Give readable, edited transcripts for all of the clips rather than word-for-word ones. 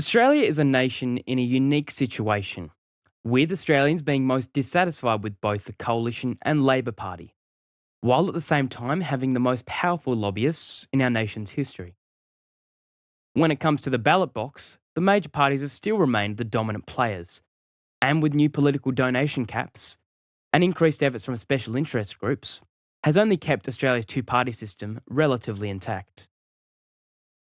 Australia is a nation in a unique situation, with Australians being most dissatisfied with both the Coalition and Labor Party, while at the same time having the most powerful lobbyists in our nation's history. When it comes to the ballot box, the major parties have still remained the dominant players, and with new political donation caps and increased efforts from special interest groups, has only kept Australia's two-party system relatively intact.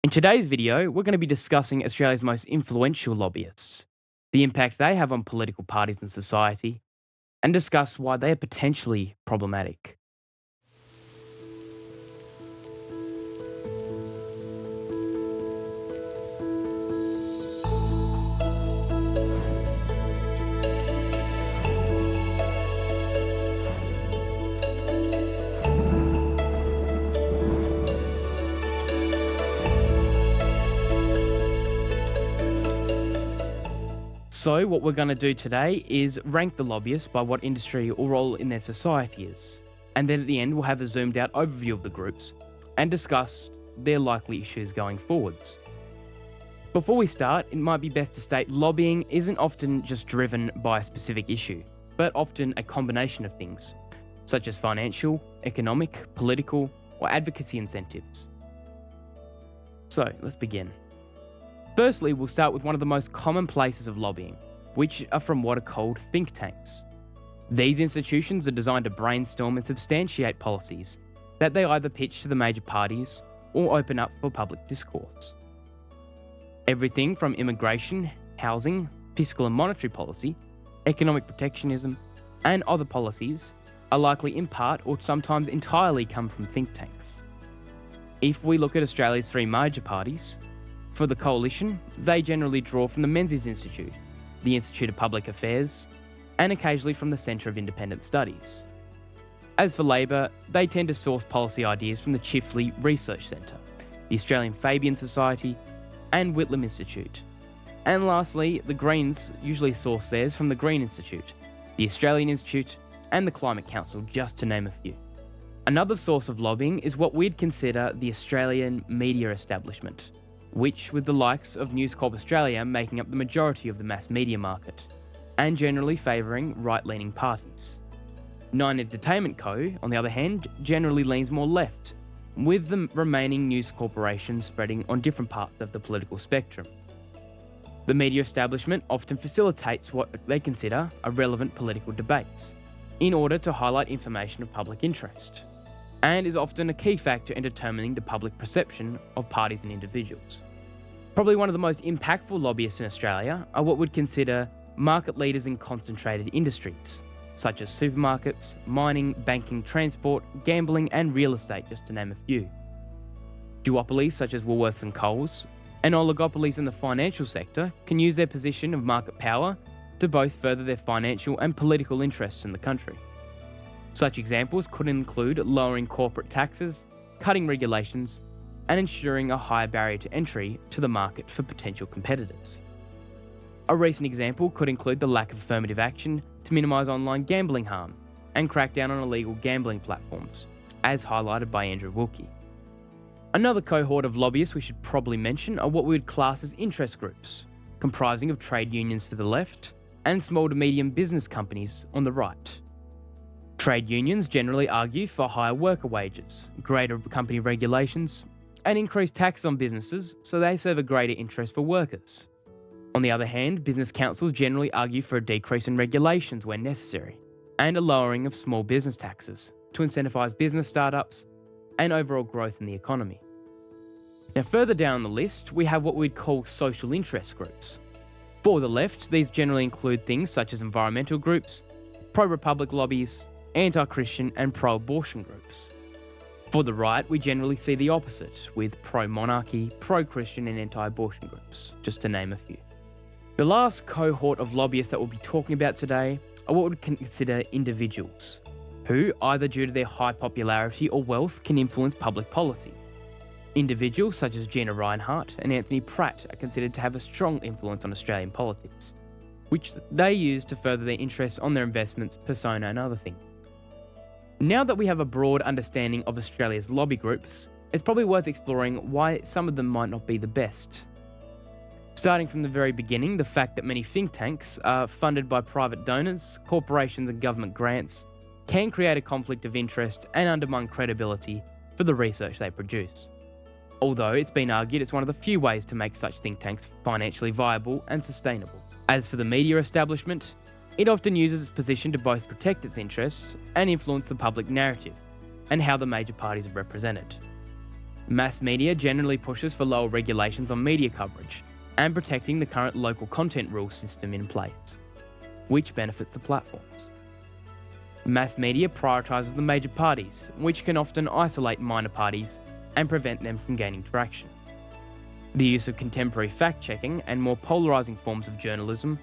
In today's video, we're going to be discussing Australia's most influential lobbyists, the impact they have on political parties and society, and discuss why they are potentially problematic. So, what we're going to do today is rank the lobbyists by what industry or role in their society is. And then at the end, we'll have a zoomed out overview of the groups and discuss their likely issues going forwards. Before we start, it might be best to state lobbying isn't often just driven by a specific issue, but often a combination of things, such as financial, economic, political, or advocacy incentives. So, let's begin. Firstly, we'll start with one of the most common places of lobbying, which are from what are called think tanks. These institutions are designed to brainstorm and substantiate policies that they either pitch to the major parties or open up for public discourse. Everything from immigration, housing, fiscal and monetary policy, economic protectionism, and other policies are likely in part or sometimes entirely come from think tanks. If we look at Australia's three major parties, for the Coalition, they generally draw from the Menzies Institute, the Institute of Public Affairs, and occasionally from the Centre of Independent Studies. As for Labor, they tend to source policy ideas from the Chifley Research Centre, the Australian Fabian Society, and Whitlam Institute. And lastly, the Greens usually source theirs from the Green Institute, the Australian Institute, and the Climate Council, just to name a few. Another source of lobbying is what we'd consider the Australian media establishment, which, with the likes of News Corp Australia making up the majority of the mass media market, and generally favouring right-leaning parties. Nine Entertainment Co., on the other hand, generally leans more left, with the remaining news corporations spreading on different parts of the political spectrum. The media establishment often facilitates what they consider are relevant political debates, in order to highlight information of public interest, and is often a key factor in determining the public perception of parties and individuals. Probably one of the most impactful lobbyists in Australia are what we'd consider market leaders in concentrated industries, such as supermarkets, mining, banking, transport, gambling, and real estate, just to name a few. Duopolies such as Woolworths and Coles, and oligopolies in the financial sector can use their position of market power to both further their financial and political interests in the country. Such examples could include lowering corporate taxes, cutting regulations, and ensuring a higher barrier to entry to the market for potential competitors. A recent example could include the lack of affirmative action to minimise online gambling harm and crack down on illegal gambling platforms, as highlighted by Andrew Wilkie. Another cohort of lobbyists we should probably mention are what we would class as interest groups, comprising of trade unions for the left and small to medium business companies on the right. Trade unions generally argue for higher worker wages, greater company regulations, and increased tax on businesses so they serve a greater interest for workers. On the other hand, business councils generally argue for a decrease in regulations where necessary, and a lowering of small business taxes to incentivise business startups and overall growth in the economy. Now, further down the list, we have what we'd call social interest groups. For the left, these generally include things such as environmental groups, pro-republic lobbies, anti-Christian and pro-abortion groups. For the right, we generally see the opposite, with pro-monarchy, pro-Christian and anti-abortion groups, just to name a few. The last cohort of lobbyists that we'll be talking about today are what we would consider individuals, who, either due to their high popularity or wealth, can influence public policy. Individuals such as Gina Rinehart and Anthony Pratt are considered to have a strong influence on Australian politics, which they use to further their interests on their investments, persona and other things. Now that we have a broad understanding of Australia's lobby groups, it's probably worth exploring why some of them might not be the best. Starting from the very beginning, the fact that many think tanks are funded by private donors, corporations and government grants can create a conflict of interest and undermine credibility for the research they produce. Although it's been argued it's one of the few ways to make such think tanks financially viable and sustainable. As for the media establishment, it often uses its position to both protect its interests and influence the public narrative and how the major parties are represented. Mass media generally pushes for lower regulations on media coverage and protecting the current local content rule system in place, which benefits the platforms. Mass media prioritises the major parties, which can often isolate minor parties and prevent them from gaining traction. The use of contemporary fact-checking and more polarising forms of journalism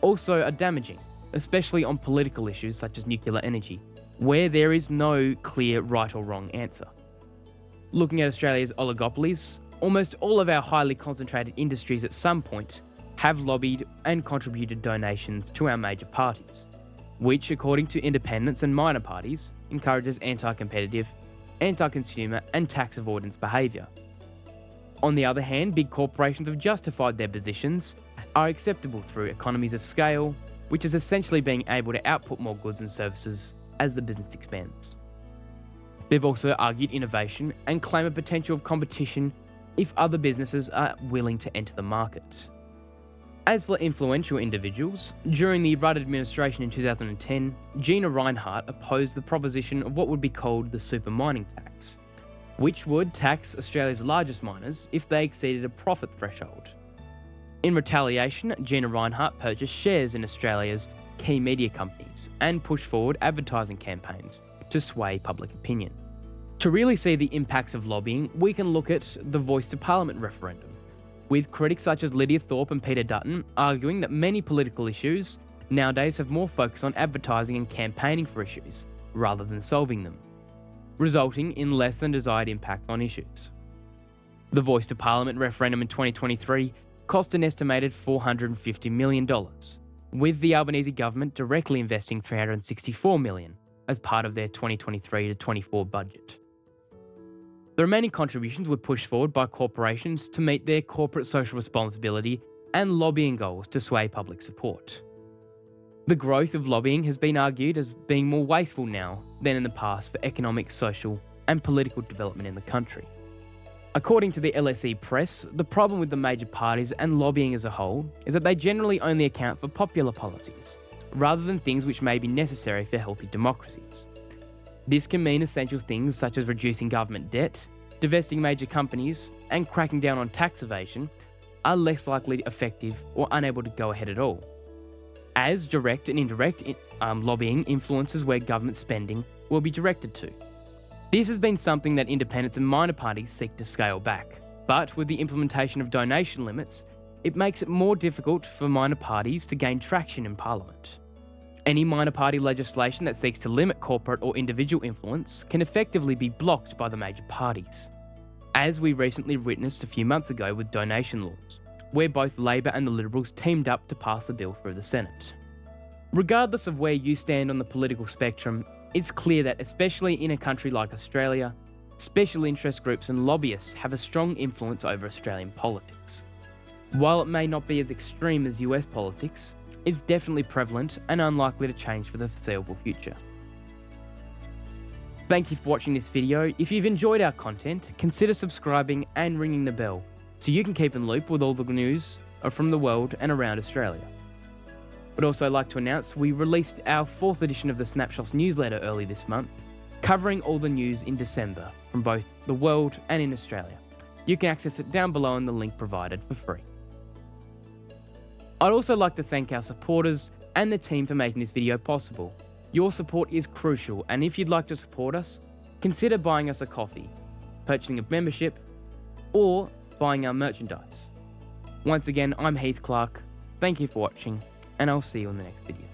also are damaging, especially on political issues such as nuclear energy, where there is no clear right or wrong answer. Looking at Australia's oligopolies, almost all of our highly concentrated industries at some point have lobbied and contributed donations to our major parties, which, according to independents and minor parties, encourages anti-competitive, anti-consumer and tax avoidance behaviour. On the other hand, big corporations have justified their positions are acceptable through economies of scale, which is essentially being able to output more goods and services as the business expands. They've also argued innovation and claim a potential of competition if other businesses are willing to enter the market. As for influential individuals, during the Rudd administration in 2010, Gina Rinehart opposed the proposition of what would be called the super mining tax, which would tax Australia's largest miners if they exceeded a profit threshold. In retaliation, Gina Rinehart purchased shares in Australia's key media companies and pushed forward advertising campaigns to sway public opinion. To really see the impacts of lobbying, we can look at the Voice to Parliament referendum, with critics such as Lydia Thorpe and Peter Dutton arguing that many political issues nowadays have more focus on advertising and campaigning for issues, rather than solving them, resulting in less than desired impact on issues. The Voice to Parliament referendum in 2023 cost an estimated $450 million, with the Albanese government directly investing $364 million as part of their 2023 to 24 budget. The remaining contributions were pushed forward by corporations to meet their corporate social responsibility and lobbying goals to sway public support. The growth of lobbying has been argued as being more wasteful now than in the past for economic, social, and political development in the country. According to the LSE Press, the problem with the major parties and lobbying as a whole is that they generally only account for popular policies, rather than things which may be necessary for healthy democracies. This can mean essential things such as reducing government debt, divesting major companies, and cracking down on tax evasion are less likely effective or unable to go ahead at all, as direct and indirect lobbying influences where government spending will be directed to. This has been something that independents and minor parties seek to scale back, but with the implementation of donation limits, it makes it more difficult for minor parties to gain traction in Parliament. Any minor party legislation that seeks to limit corporate or individual influence can effectively be blocked by the major parties, as we recently witnessed a few months ago with donation laws, where both Labor and the Liberals teamed up to pass a bill through the Senate. Regardless of where you stand on the political spectrum, it's clear that, especially in a country like Australia, special interest groups and lobbyists have a strong influence over Australian politics. While it may not be as extreme as US politics, it's definitely prevalent and unlikely to change for the foreseeable future. Thank you for watching this video. If you've enjoyed our content, consider subscribing and ringing the bell so you can keep in loop with all the news from the world and around Australia. I'd also like to announce we released our 4th edition of the Snapshots newsletter early this month, covering all the news in December from both the world and in Australia. You can access it down below in the link provided for free. I'd also like to thank our supporters and the team for making this video possible. Your support is crucial, and if you'd like to support us, consider buying us a coffee, purchasing a membership, or buying our merchandise. Once again, I'm Heath Clark. Thank you for watching, and I'll see you in the next video.